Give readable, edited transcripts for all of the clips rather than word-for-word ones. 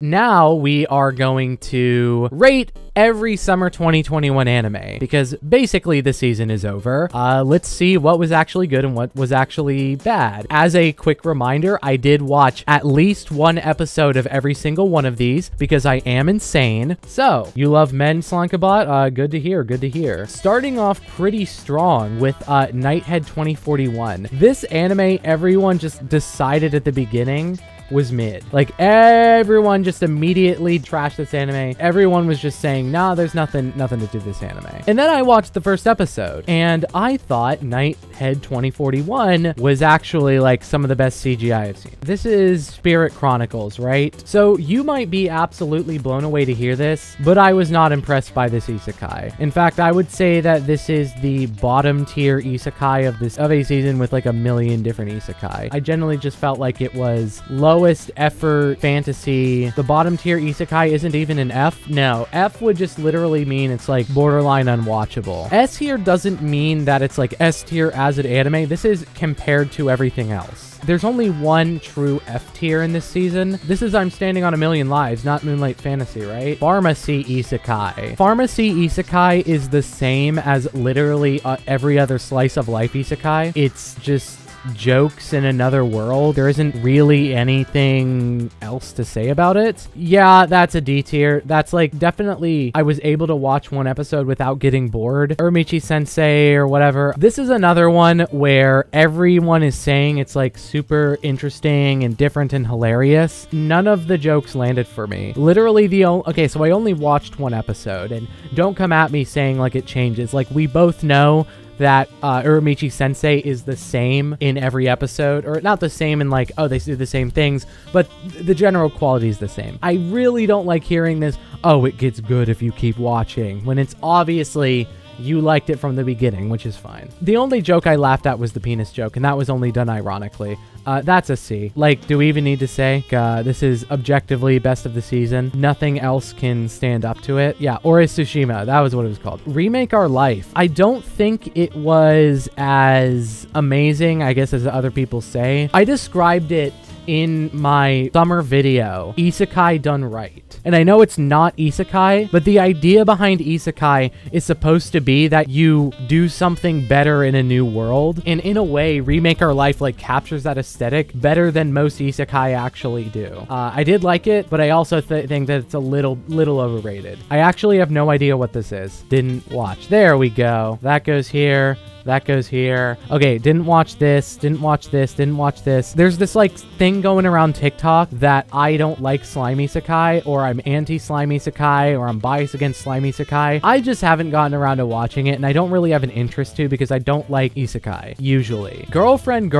Now we are going to rate every summer 2021 anime because basically the season is over. Let's see what was actually good and what was actually bad. As a quick reminder, I did watch at least one episode of every single one of these because I am insane. So, you love men, Slankabot? Good to hear, good to hear. Starting off pretty strong with Nighthead 2041. This anime, everyone just decided at the beginning was mid. Like, everyone just immediately trashed this anime. Everyone was just saying, nah, there's nothing to do with this anime. And then I watched the first episode, and I thought Nighthead 2041 was actually like some of the best CGI I've seen. This is Spirit Chronicles, right? So you might be absolutely blown away to hear this, but I was not impressed by this isekai. In fact, I would say that this is the bottom tier isekai of a season with like a million different isekai. I generally just felt like it was lowest effort fantasy. The bottom tier isekai isn't even an F. No, F would just literally mean it's like borderline unwatchable. S here doesn't mean that it's like S tier as an anime. This is compared to everything else. There's only one true F tier in this season. This is I'm Standing on a Million Lives, not Moonlight Fantasy, right? Pharmacy isekai. Pharmacy isekai is the same as literally every other slice of life isekai. It's just jokes in another world. There isn't really anything else to say about it. Yeah, that's a D tier. That's like definitely I was able to watch one episode without getting bored. Urmichi Sensei or whatever. This is another one where everyone is saying it's like super interesting and different and hilarious. None of the jokes landed for me. Literally okay, so I only watched one episode, and don't come at me saying like it changes. Like, we both know that Uramichi Sensei is the same in every episode, or not the same in like, oh, they do the same things, but the general quality is the same. I really don't like hearing this, oh, it gets good if you keep watching, when it's obviously you liked it from the beginning, which is fine. The only joke I laughed at was the penis joke, and that was only done ironically. That's a C. Like, do we even need to say? This is objectively best of the season. Nothing else can stand up to it. Yeah, Ore Tsushima. That was what it was called. Remake Our Life. I don't think it was as amazing, I guess, as other people say. I described it in my summer video, isekai done right. And I know it's not isekai, but the idea behind isekai is supposed to be that you do something better in a new world. And in a way, Remake Our Life like captures that aesthetic better than most isekai actually do. I did like it, but I also think that it's a little overrated. I actually have no idea what this is. Didn't watch. There we go. That goes here. That goes here. Okay, didn't watch this, didn't watch this, didn't watch this. There's this like thing going around TikTok that I don't like slime isekai, or I'm anti-slime isekai, or I'm biased against slime isekai. I just haven't gotten around to watching it, and I don't really have an interest to because I don't like isekai, usually. Girlfriend.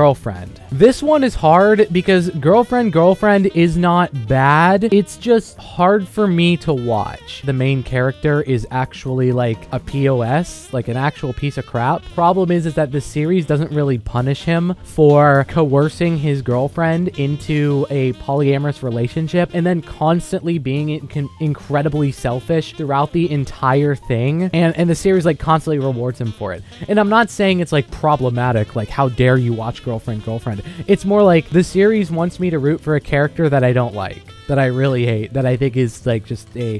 This one is hard because Girlfriend is not bad. It's just hard for me to watch. The main character is actually like a POS, like an actual piece of crap. Problem is that the series doesn't really punish him for coercing his girlfriend into a polyamorous relationship and then constantly being incredibly selfish throughout the entire thing, and the series like constantly rewards him for it. And I'm not saying it's like problematic, like how dare you watch Girlfriend. It's more like the series wants me to root for a character that I don't like, that I really hate, that I think is like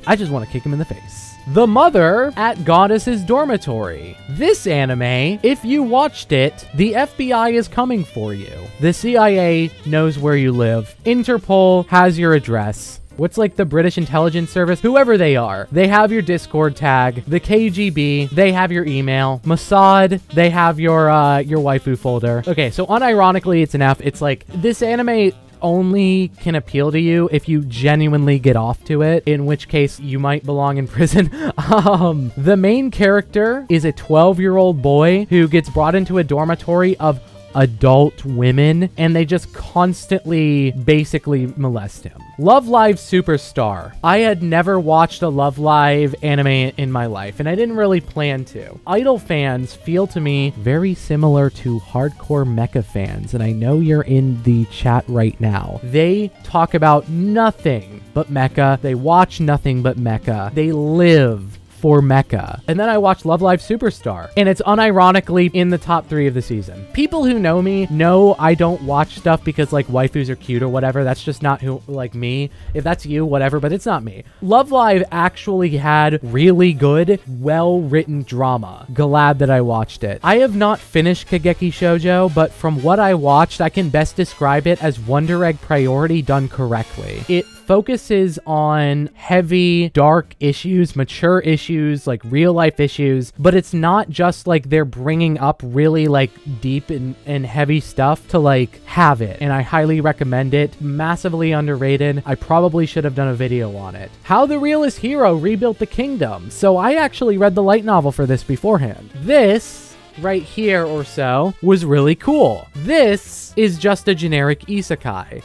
I just want to kick him in the face. The Mother at Goddess's Dormitory. This anime, if you watched it, the FBI is coming for you. The CIA knows where you live. Interpol has your address. What's like the British intelligence service? Whoever they are. They have your Discord tag. The KGB, they have your email. Mossad, they have your waifu folder. Okay, so unironically, it's an F. It's like, this anime only can appeal to you if you genuinely get off to it, in which case you might belong in prison. The main character is a 12-year-old boy who gets brought into a dormitory of adult women, and they just constantly basically molest him. Love Live Superstar. I had never watched a Love Live anime in my life, and I didn't really plan to. Idol fans feel to me very similar to hardcore mecha fans, and I know you're in the chat right now. They talk about nothing but mecha. They watch nothing but mecha. They live for mecha. And then I watched Love Live Superstar, and it's unironically in the top 3 of the season. People who know me know I don't watch stuff because like waifus are cute or whatever. That's just not who, like, me. If that's you, whatever, but it's not me. Love Live actually had really good, well-written drama. Glad that I watched it. I have not finished Kageki Shoujo, but from what I watched, I can best describe it as Wonder Egg Priority done correctly. It focuses on heavy, dark issues, mature issues, like real life issues, but it's not just like they're bringing up really like deep and heavy stuff to like have it, and I highly recommend it. Massively underrated. I probably should have done a video on it. How the Realist Hero Rebuilt the Kingdom. So I actually read the light novel for this beforehand. This right here or so was really cool. This is just a generic isekai.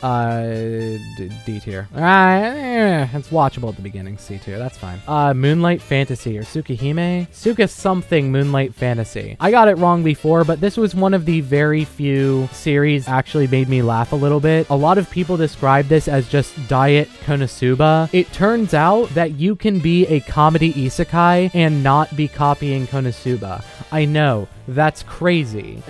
D tier. It's watchable at the beginning. C tier. That's fine. Moonlight Fantasy or Tsukihime? Suka something Moonlight Fantasy. I got it wrong before, but this was one of the very few series actually made me laugh a little bit. A lot of people describe this as just diet Konosuba. It turns out that you can be a comedy isekai and not be copying Konosuba. I know. That's crazy.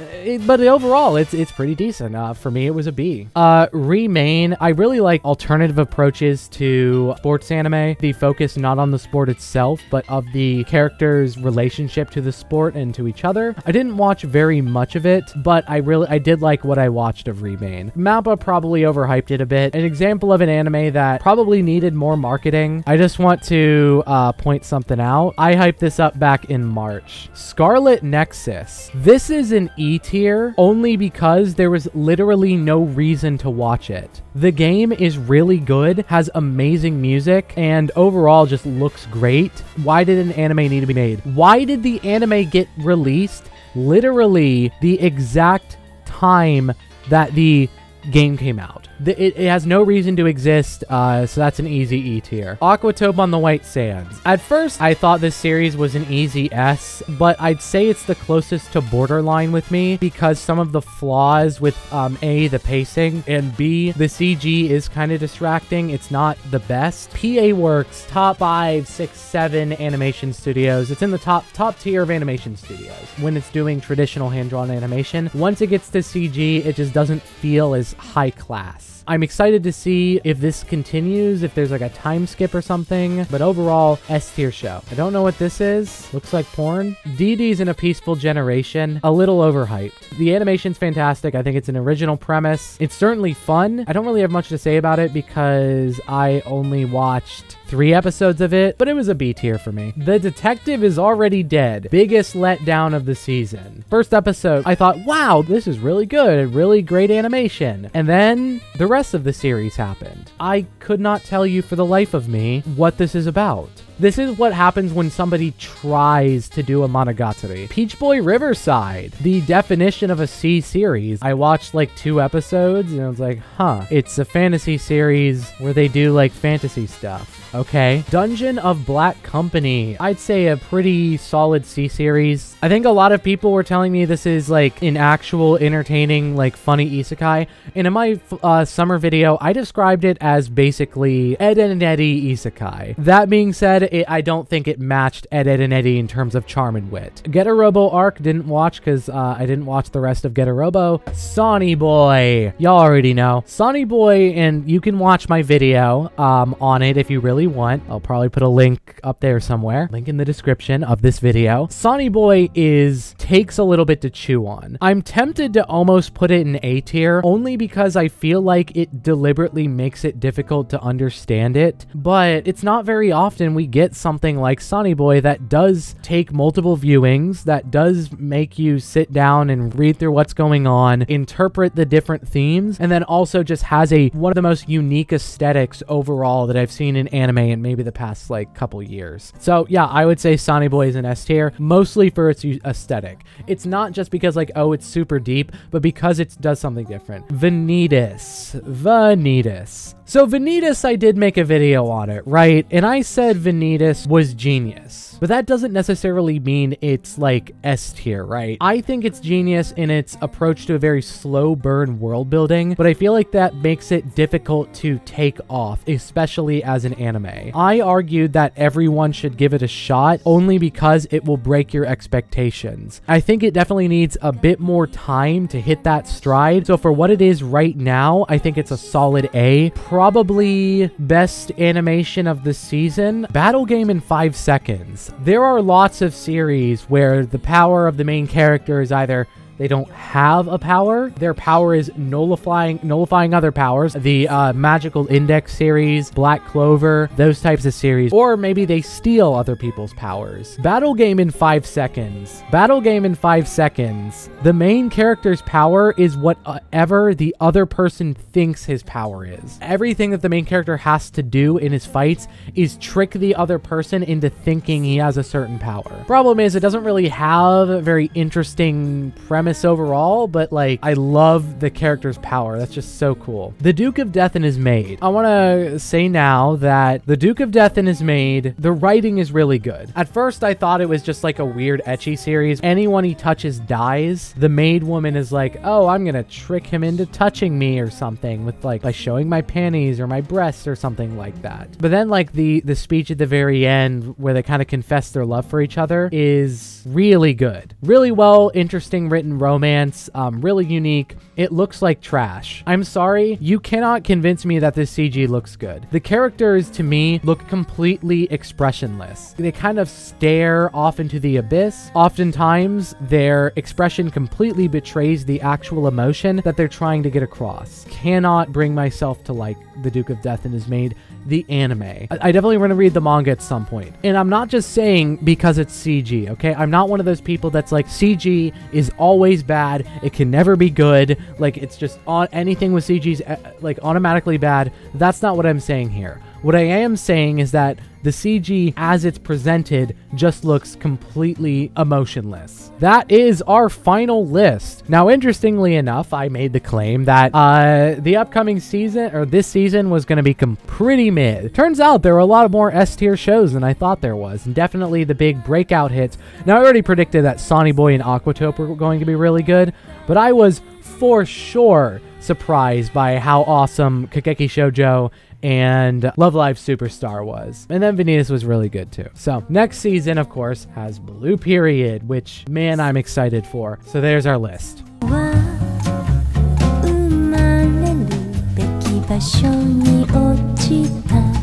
But overall, it's pretty decent. For me, it was a B. Remain. I really like alternative approaches to sports anime. The focus not on the sport itself, but of the characters' relationship to the sport and to each other. I didn't watch very much of it, but I did like what I watched of Remain. Mappa probably overhyped it a bit. An example of an anime that probably needed more marketing. I just want to point something out. I hyped this up back in March. Scarlet Nexus. This is an E tier only because there was literally no reason to watch it. The game is really good, has amazing music, and overall just looks great. Why did an anime need to be made? Why did the anime get released literally the exact time that the game came out? It has no reason to exist, so that's an easy E tier. Aqua, Tope on the White Sands. At first, I thought this series was an easy S, but I'd say it's the closest to borderline with me because some of the flaws with A, the pacing, and B, the CG is kind of distracting. It's not the best. PA Works, top 5, 6, 7 animation studios. It's in the top tier of animation studios when it's doing traditional hand-drawn animation. Once it gets to CG, it just doesn't feel as high class. I'm excited to see if this continues, if there's like a time skip or something, but overall, S tier show. I don't know what this is. Looks like porn. DD's in a Peaceful Generation. A little overhyped. The animation's fantastic. I think it's an original premise. It's certainly fun. I don't really have much to say about it because I only watched 3 episodes of it, but it was a B tier for me. The Detective is Already Dead. Biggest letdown of the season. First episode, I thought, wow, this is really good. Really great animation. And then the rest of the series happened. I could not tell you for the life of me what this is about. This is what happens when somebody tries to do a monogatari. Peach Boy Riverside, the definition of a C series. I watched like 2 episodes and I was like, huh, it's a fantasy series where they do like fantasy stuff. Okay. Dungeon of Black Company. I'd say a pretty solid C series. I think a lot of people were telling me this is like an actual entertaining, like funny isekai. And in my summer video, I described it as basically Ed, Edd and Eddy isekai. That being said, I don't think it matched Ed, Edd and Eddy in terms of charm and wit. Get a Robo arc, didn't watch because I didn't watch the rest of Get a Robo. Sonny Boy. Y'all already know. Sonny Boy, and you can watch my video on it if you really want. I'll probably put a link up there somewhere. Link in the description of this video. Sonny Boy takes a little bit to chew on. I'm tempted to almost put it in A tier only because I feel like it deliberately makes it difficult to understand it, but it's not very often we get something like Sonny Boy that does take multiple viewings, that does make you sit down and read through what's going on, interpret the different themes, and then also just has one of the most unique aesthetics overall that I've seen in anime in maybe the past like couple years. So yeah, I would say Sonny Boy is an S tier, mostly for its aesthetic. It's not just because like, oh, it's super deep, but because it does something different. Vanitas. So Vanitas, I did make a video on it, right? And I said Vanitas Vanitas was genius. But that doesn't necessarily mean it's like S tier, right? I think it's genius in its approach to a very slow burn world building, but I feel like that makes it difficult to take off, especially as an anime. I argued that everyone should give it a shot only because it will break your expectations. I think it definitely needs a bit more time to hit that stride. So for what it is right now, I think it's a solid A. Probably best animation of the season. Battle game in 5 seconds. There are lots of series where the power of the main character is either they don't have a power, their power is nullifying other powers. The Magical Index series, Black Clover, those types of series. Or maybe they steal other people's powers. Battle game in 5 seconds. Battle game in 5 seconds. The main character's power is whatever the other person thinks his power is. Everything that the main character has to do in his fights is trick the other person into thinking he has a certain power. Problem is, it doesn't really have a very interesting premise overall, but like I love the character's power. That's just so cool. The Duke of Death and his maid. I want to say now that the Duke of Death and his maid, the writing is really good. At first I thought it was just like a weird ecchi series. Anyone he touches dies. The maid woman is like, oh, I'm gonna trick him into touching me or something with like by showing my panties or my breasts or something like that. But then like the speech at the very end where they kind of confess their love for each other is really good. Really well, interesting written romance, really unique. It looks like trash. I'm sorry, you cannot convince me that this CG looks good. The characters, to me, look completely expressionless. They kind of stare off into the abyss. Oftentimes, their expression completely betrays the actual emotion that they're trying to get across. Cannot bring myself to like the Duke of Death and his maid, the anime. I definitely want to read the manga at some point. And I'm not just saying because it's CG, okay? I'm not one of those people that's like, CG is always bad. It can never be good. Like, it's just on anything with CG is like automatically bad. That's not what I'm saying here. What I am saying is that the CG as it's presented just looks completely emotionless. That is our final list. Now, interestingly enough, I made the claim that the upcoming season, or this season, was going to be pretty mid. Turns out there were a lot more S-tier shows than I thought there was, and definitely the big breakout hits. Now, I already predicted that Sonny Boy and Aqua Tope were going to be really good, but I was for sure surprised by how awesome Kakeki Shoujo and Love Live Superstar was. And then Vanitas was really good too. So next season, of course, has Blue Period, which, man, I'm excited for. So there's our list. 生まれるべき場所に落ちた